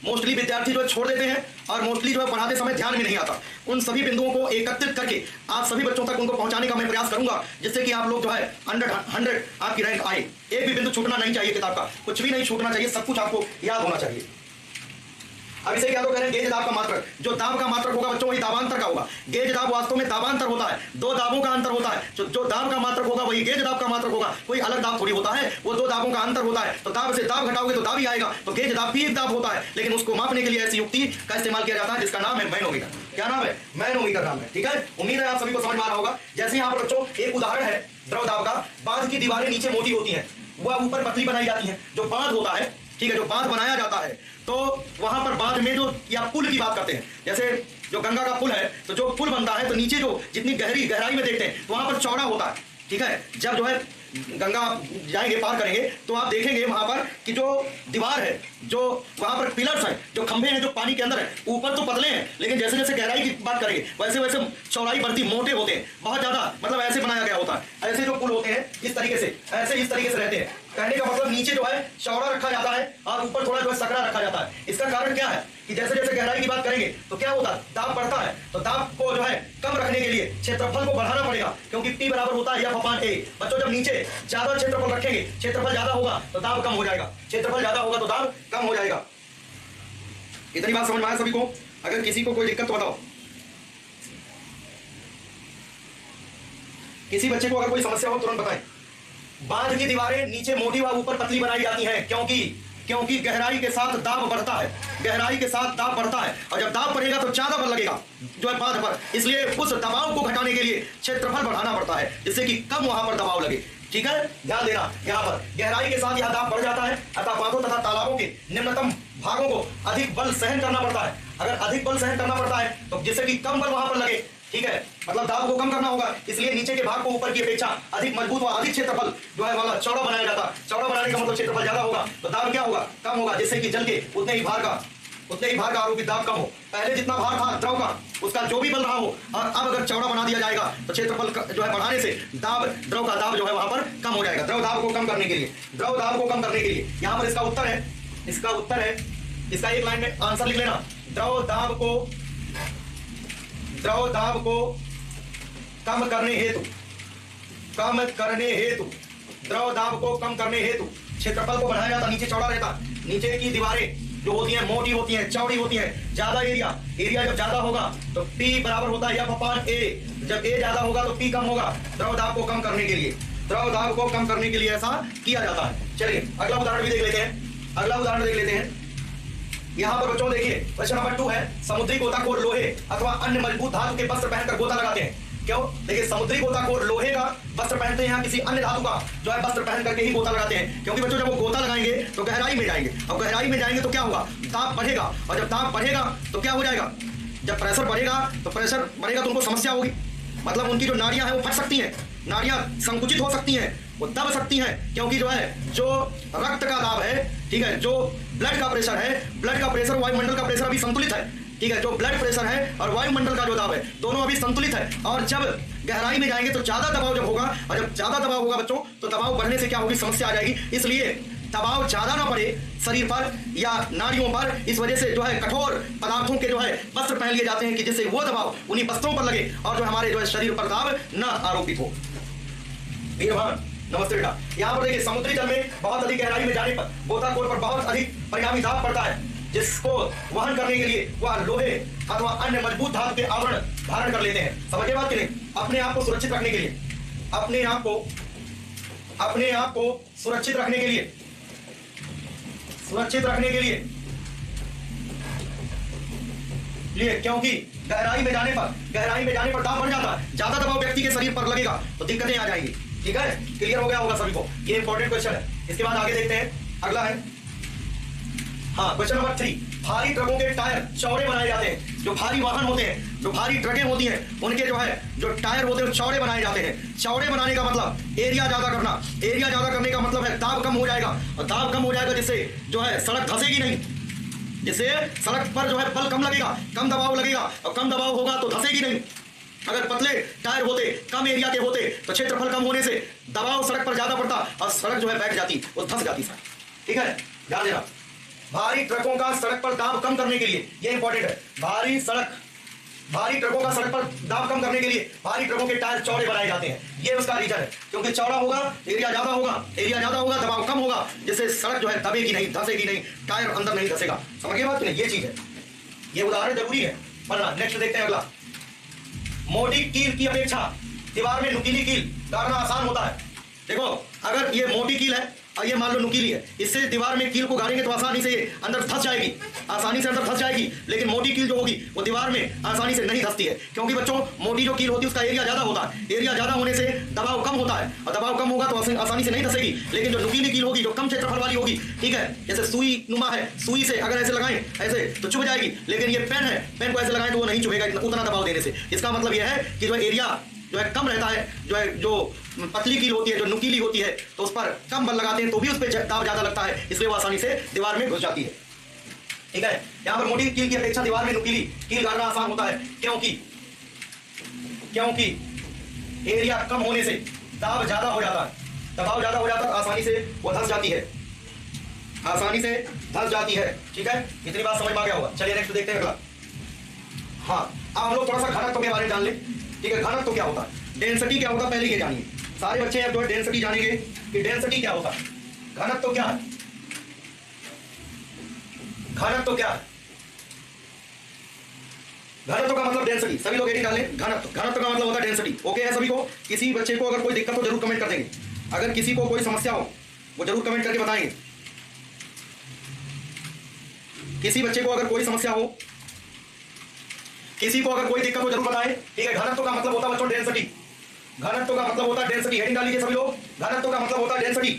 मोस्टली विद्यार्थी जो छोड़ देते हैं और मोस्टली जो है पढ़ाते समय ध्यान में नहीं आता। उन सभी बिंदुओं को एकत्रित करके आप सभी बच्चों तक उनको पहुंचाने का मैं प्रयास करूंगा, जिससे कि आप लोग जो है 100 आपकी रैंक आए। एक भी बिंदु छूटना नहीं चाहिए, किताब का कुछ भी नहीं छूटना चाहिए, सब कुछ आपको याद होना चाहिए। अब इसे क्या तो कह रहे हैं गेज दाब का मात्रक। जो दाब का मात्रक होगा बच्चों वही दाबांतर का होगा। गेज दाब वास्तव में दाबांतर होता है, दो दाबों का अंतर होता है। जो दाब का मात्रक होगा वही गेज दाब का मात्रक होगा, कोई अलग दाब थोड़ी होता है, वो दो दाबों का अंतर होता है। तो दाब से दाब घटाओगे तो दाब ही आएगा। तो गेज दाब भी एक दाब होता है, लेकिन उसको मापने के लिए ऐसी युक्ति का इस्तेमाल किया जाता है जिसका नाम है मैनोमीटर। क्या नाम है? मैनोमीटर नाम है। ठीक है, उम्मीद है आप सभी को समझ में आ रहा होगा। जैसे यहाँ पर बच्चों एक उदाहरण है द्रव दाब का। बांध की दीवारें नीचे मोटी होती हैं, वह ऊपर पतली बनाई जाती हैं। जो बांध होता है, ठीक है, जो बांध बनाया जाता है, तो वहां पर बांध में जो या पुल की बात करते हैं, जैसे जो गंगा का पुल है, तो जो पुल बनता है तो नीचे जो जितनी गहराई में देखते हैं तो वहां पर चौड़ा होता है। ठीक है, जब जो है गंगा जाएंगे पार करेंगे तो आप देखेंगे वहां पर कि जो दीवार है, जो वहां पर पिलर्स हैं, जो खंभे हैं जो पानी के अंदर है, ऊपर तो पतले हैं लेकिन जैसे जैसे गहराई की बात करेंगे वैसे वैसे चौड़ाई बढ़ती, मोटे होते हैं बहुत ज्यादा। मतलब ऐसे बनाया गया होता है। ऐसे जो पुल होते हैं इस तरीके से, ऐसे इस तरीके से रहते हैं। कहने का मतलब नीचे जो है चौड़ा रखा जाता है और ऊपर थोड़ा जो है सकरा रखा जाता है। इसका कारण क्या है कि जैसे जैसे गहराई की बात करेंगे तो क्या होता है, दाब बढ़ता है। तो दाब को जो है कम रखने के लिए क्षेत्रफल को बढ़ाना पड़ेगा, क्योंकि P बराबर होता है F/A। बच्चों जब नीचे ज्यादा क्षेत्रफल रखेंगे, क्षेत्रफल ज्यादा होगा तो दाब कम हो जाएगा, क्षेत्रफल ज्यादा होगा तो दाब कम हो जाएगा। इतनी बात समझ में आया सभी को? अगर किसी को कोई दिक्कत तो बताओ। किसी बच्चे को अगर कोई समस्या हो तुरंत बताएं। बांध की दीवारें नीचे मोटी व ऊपर पतली बनाई जाती हैं क्योंकि गहराई के साथ दाब बढ़ता है। गहराई के साथ दाब बढ़ता है और जब दाब बढ़ेगा तो ज्यादा बल लगेगा जो है बांध पर। इसलिए उस दबाव को घटाने के लिए क्षेत्रफल बढ़ाना पड़ता है, जिससे कि कम वहां पर दबाव लगे। ठीक है, ध्यान देना, यहाँ पर गहराई के साथ यह दाब बढ़ जाता है, अतः बांधों तथा तालाबों के निम्नतम भागों को अधिक बल सहन करना पड़ता है। अगर अधिक बल सहन करना पड़ता है तो जिससे कि कम बल वहां पर लगे, ठीक है, मतलब दाब को कम करना होगा, इसलिए नीचे के भाग को ऊपर की अपेक्षा अधिक मजबूत व अधिक क्षेत्रफल जो है वाला चौड़ा बनाया जाता। चौड़ा बनाने का मतलब क्षेत्रफल ज्यादा होगा तो दाब क्या होगा, कम होगा, जिससे कि जल के उतने ही भार का आरोपित दाब कम हो। पहले जितना भार था द्रव का, उसका जो भी बल रहा हो, और अब अगर चौड़ा बना दिया जाएगा तो क्षेत्रफल जो है बढ़ाने से द्रव का दाब जो है वहां पर कम हो जाएगा। द्रव दाब को कम करने के लिए यहाँ पर इसका उत्तर है, इसका एक लाइन में आंसर लिख लेना। द्रव दाब को कम करने हेतु क्षेत्रफल को बढ़ाया जाता, नीचे चौड़ा रहता। नीचे की दीवारें जो होती हैं मोटी होती हैं, चौड़ी होती हैं, ज्यादा एरिया जब ज्यादा होगा तो P बराबर होता है F/A। जब A ज्यादा होगा तो P कम होगा। द्रव दाब को कम करने के लिए ऐसा किया जाता है। चलिए अगला उदाहरण भी देख लेते हैं। यहाँ पर बच्चों देखिए क्वेश्चन नंबर 2 है, समुद्री गोताखोर लोहे अथवा अन्य मजबूत धातु के वस्त्र पहनकर गोता लगाते हैं। क्यों? देखिए समुद्री गोताखोर लोहे का वस्त्र पहनते हैं, यहाँ किसी अन्य धातु का जो है वस्त्र पहन करके ही गोता लगाते हैं। क्योंकि बच्चों जब वो गोता लगाएंगे तो गहराई में जाएंगे, और गहराई में जाएंगे तो क्या होगा, दाब बढ़ेगा, और जब दाब बढ़ेगा तो क्या हो जाएगा, जब प्रेशर बढ़ेगा तो उनको समस्या होगी। मतलब उनकी जो नाड़ियां हैं वो फट सकती हैं, नाड़ियां संकुचित हो सकती हैं, वो दब सकती हैं, क्योंकि जो है जो रक्त का दाब है, ठीक है, जो ब्लड का प्रेशर वायुमंडल का प्रेशर अभी संतुलित है। ठीक है, जो ब्लड प्रेशर है और वायुमंडल का जो दाब है दोनों अभी संतुलित है। और जब गहराई में जाएंगे तो ज्यादा दबाव जब होगा, और जब ज्यादा दबाव होगा बच्चों तो दबाव बढ़ने से क्या होगी, समस्या आ जाएगी। इसलिए दबाव ज्यादा ना पड़े शरीर पर या नाड़ियों पर, इस वजह से जो है कठोर पदार्थों के जो है वस्त्र पहन लिए जाते हैं कि जिससे वो दबाव उन्हीं वस्त्रों पर लगे और जो हमारे जो है शरीर पर दाब न आरोपित हो। नमस्ते बेटा। यहाँ पर देखिए समुद्री जल में बहुत अधिक गहराई में जाने पर गोताखोर पर बहुत अधिक परिणामी दाब पड़ता है, जिसको वहन करने के लिए वह लोहे अथवा अन्य मजबूत धातु के आवरण धारण कर लेते हैं। समझिए बात के लिए, अपने आप को सुरक्षित रखने के लिए, अपने आप को सुरक्षित रखने के लिए क्योंकि गहराई में जाने पर दाब बढ़ जाता है, ज्यादा दबाव व्यक्ति के शरीर पर लगेगा तो दिक्कतें आ जाएंगी। ठीक है, क्लियर हो गया होगा सभी को, ये इंपॉर्टेंट क्वेश्चन है। इसके बाद आगे देखते हैं, अगला है क्वेश्चन नंबर 3। भारी ट्रकों के टायर चौड़े बनाए जाते हैं। जो भारी वाहन होते हैं, जो भारी ट्रकें होती हैं, उनके जो टायर होते हैं चौड़े बनाए जाते हैं। चौड़े बनाने का मतलब एरिया ज्यादा करने का मतलब है दाब कम हो जाएगा, और दाब कम हो जाएगा जिससे जो है सड़क धंसेगी नहीं, जिससे सड़क पर जो है बल कम लगेगा, कम दबाव लगेगा, और कम दबाव होगा तो धंसेगी नहीं। अगर पतले टायर होते, कम एरिया के होते तो क्षेत्रफल कम होने से दबाव सड़क पर ज्यादा पड़ता और सड़क जो है बैठ जाती, वो धंस जाती सड़क। ठीक है, ध्यान देना। भारी ट्रकों का सड़क पर दाब कम करने के लिए, ये इंपॉर्टेंट है, भारी ट्रकों का सड़क पर दाब कम करने के लिए भारी ट्रकों के टायर चौड़े बनाए जाते हैं। ये उसका रीजन है, क्योंकि चौड़ा होगा एरिया ज्यादा होगा दबाव कम होगा, जिससे सड़क जो है दबेगी नहीं, धंसेगी नहीं, टायर अंदर नहीं धंसेगा। समझिए बात नहीं, ये चीज है। ये उदाहरण जरूरी है पढ़ना। नेक्स्ट देखते हैं अगला। मोटी कील की अपेक्षा दीवार में नुकीली कील गाड़ना आसान होता है। देखो अगर ये मोटी कील है और ये मान लो नुकीली है, इससे दीवार में कील को गाड़ेंगे तो आसानी से ये अंदर धंस जाएगी, आसानी से अंदर धंस जाएगी। लेकिन मोटी कील जो होगी वो दीवार में आसानी से नहीं धंसती है, क्योंकि बच्चों मोटी जो कील होती है उसका एरिया ज्यादा होता है। एरिया ज्यादा होने से दबाव कम होता है, और दबाव कम होगा तो आसानी से नहीं धंसेगी। लेकिन जो नुकीली कील होगी, जो कम क्षेत्रफल वाली होगी, ठीक है, जैसे सुई नुमा है, सुई से अगर ऐसे लगाएं ऐसे तो चुभ जाएगी। लेकिन ये पेन है, पेन को ऐसे लगाएं तो वो नहीं चुभेगा उतना दबाव देने से। इसका मतलब यह है कि जो एरिया जो है कम रहता है, जो पतली कील होती है, जो नुकीली होती है, तो उस पर कम बल लगाते हैं तो भी उस पर दाब ज्यादा लगता है, इसलिए वो आसानी से दीवार में घुस जाती है। ठीक है, यहाँ पर मोटी कील की अपेक्षा दीवार में नुकीली कील गाड़ना आसान होता है, क्योंकि एरिया कम होने से दाब ज्यादा हो जाता है, दबाव ज्यादा हो जाता है, आसानी से वो धंस जाती है, आसानी से धंस जाती है। ठीक है, इतनी बात समझ में आ गया होगा। चलिए नेक्स्ट देखते हैं अगला। हाँ, अब हम लोग थोड़ा सा घनत्व के बारे में जान ले। ठीक है, घनत्व क्या होता है, डेंसिटी क्या होता है, पहले ये जानिए। सारे बच्चे अब जो है डेंसिटी जानेंगे कि डेंसिटी क्या होता है, घनत्व क्या है, घनत्व क्या है। घनत्व का मतलब डेंसिटी, सभी लोग डालें घनत्व। घनत्व का मतलब होता है डेंसिटी। ओके है सभी को। किसी बच्चे को अगर कोई दिक्कत हो जरूर कमेंट कर देंगे, अगर किसी को कोई समस्या हो वो जरूर कमेंट करके बताएंगे। किसी बच्चे को अगर कोई समस्या हो, किसी को अगर कोई दिक्कत हो जरूर बताएं। ठीक है, घनत्व का मतलब होता है बच्चों डेंसिटी। घनत्व का मतलब होता है डेंसिटी। हेडिंग डाल लीजिए सभी लोग, घनत्व का मतलब होता है डेंसिटी।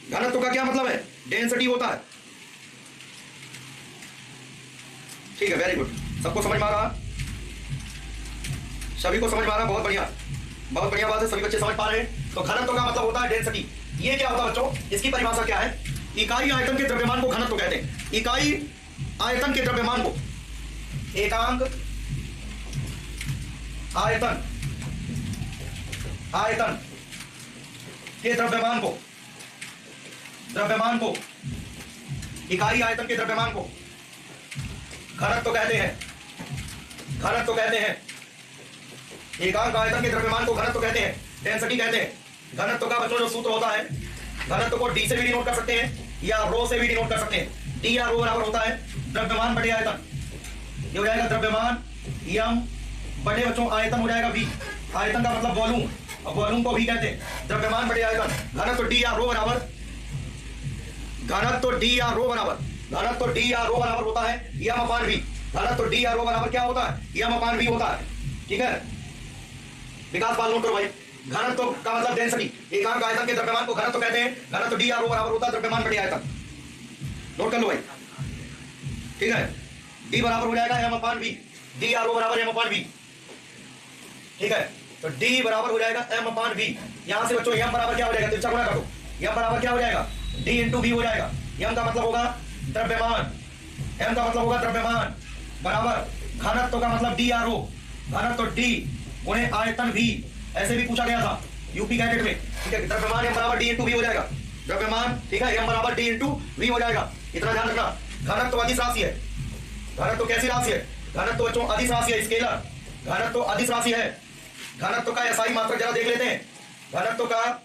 घनत्व का क्या मतलब है, डेंसिटी होता है। ठीक है, वेरी गुड, सबको समझ में आ रहा, सभी को समझ में आ रहा, बहुत बढ़िया, बहुत बढ़िया बात है, सभी बच्चे समझ पा रहे हैं। तो घनत्व का मतलब होता है डेंसिटी। ये क्या होता है बच्चों, इसकी परिभाषा क्या है, इकाई आयतन के द्रव्यमान को घनत्व कहते हैं। इकाई आयतन के द्रव्यमान को, एकांक आयतन, आयतन के द्रव्यमान को, इकाई आयतन के द्रव्यमान को घनत्व कहते हैं, घनत्व कहते हैं। एकांक आयतन के द्रव्यमान को घनत्व कहते हैं, डेंसिटी कहते हैं। घनत्व का बच्चों जो सूत्र होता है, घनत्व को डी से भी डिनोट कर सकते हैं या रो से भी डिनोट कर सकते हैं। डी या रो बराबर होता है द्रव्यमान बटे आयतन। ये हो जाएगा द्रव्यमान यम बटे बच्चों आयतन हो जाएगा v। आयतन का मतलब वॉल्यूम, और वॉल्यूम को भी कहते हैं द्रव्यमान बटे आयतन। घनत्व डी या रो बराबर, घनत्व डी या रो बराबर, घनत्व डी या रो बराबर होता है यम अपान v। घनत्व डी या रो बराबर क्या होता है, यम अपान v होता है। ठीक है, विकास पाल नोट करो भाई। घनत्व का मतलब डेंसिटी, एकांक आयतन के द्रव्यमान को घनत्व कहते हैं। घनत्व डी या रो बराबर होता है द्रव्यमान बटे आयतन। नोट कर लो भाई। ठीक है, डी बराबर हो जाएगा M upon V, D R O बराबर एम अपान वी। ठीक है, तो डी बराबर हो जाएगा एम अपान वी। यहां से बच्चों एम बराबर क्या हो जाएगा, तिरछा गुणा करो, एम बराबर क्या हो जाएगा, डी इंटू वी हो जाएगा। एम का मतलब होगा द्रव्यमान, एम का मतलब होगा द्रव्यमान बराबर घनत्व का मतलब डी आर ओ, घनत्व डी गुणे आयतन वी। ऐसे भी पूछा गया था यूपी कैडेट में। ठीक है, द्रव्यमान एम बराबर डी इंटू वी हो जाएगा, द्रव्यमान, ठीक है, एम बराबर डी इंटू वी हो जाएगा। इतना ध्यान रखना। घनत्व अदिश राशि है, घनत्व कैसी राशि है, घनत्व बच्चों अदिश राशि है, स्केलर। घनत्व अदिश राशि है। घनत्व का एसआई मात्रक जरा देख लेते हैं। घनत्व का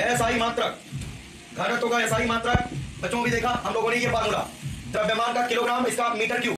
एसआई मात्रक, घनत्व का एसआई मात्रक बच्चों भी देखा हम लोगों ने, ये फार्मूला द्रव्यमान का किलोग्राम, इसका मीटर क्यूब।